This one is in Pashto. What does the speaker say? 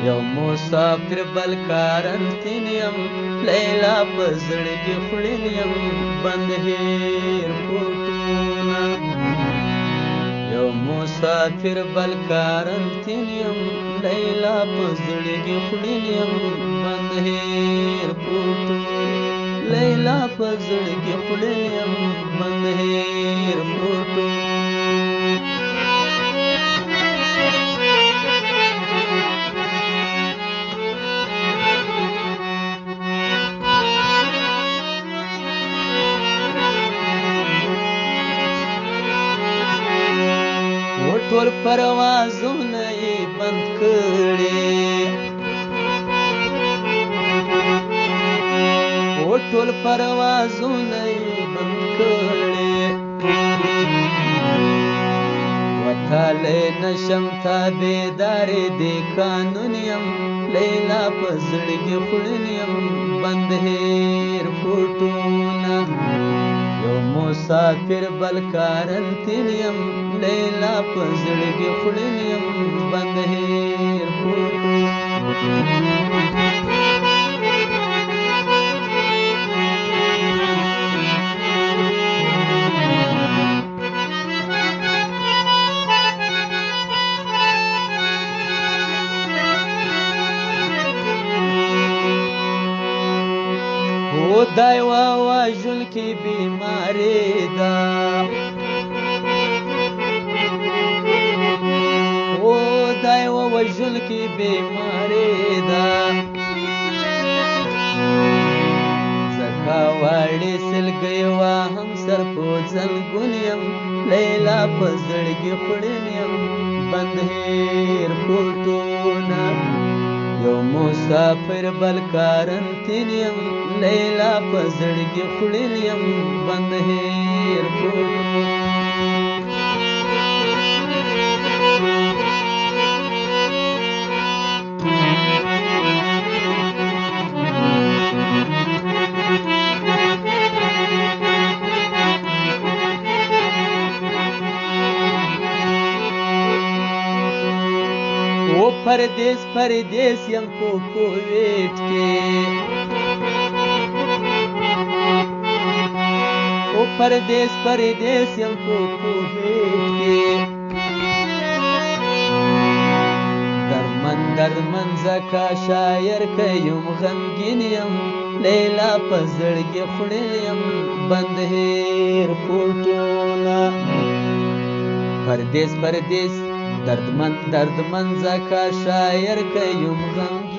یو مسافر بل کارنتین یم لیلا په زړه کې خوړین یم بند هیر کوټونه یو مسافر بل کارنتین یم لیلا په زړه کې خوړین یم بند هیر کوټونه لیلا په زړه کې خوړین یم بند هیر کوټونه ټول پروازونه یې بند کړي ټول پروازونه یې بند کړي وتالی نشم تابعدارې دې قانون یم لیلا په زړه کې خوړین یم بند هیر کوټونه یو مسافر بل کارنتین یم لیلا په زړه کې خوړین یم بند هیر کوټونه دا یوه وژونکې بیماري ده دا یوه وژونکې بیماري ده ځکه واړې سلګۍ واهم سر په زنګون یم لیلا په زړګي خوړین یم بند هیر کوټونه یو مسافر بل کارنتین یم لیلا په زړګي خوړین یم بند هیر کوټونه پردیس پردیس یم په کویت کې پردیس پردیس یم په کویت کې درمن زکا شاعر که یم غمګین یم لیلا په زړګي خوړین یم بند هیر کوټونه پردیس پردیس دردمن زکا شاعر که یم غم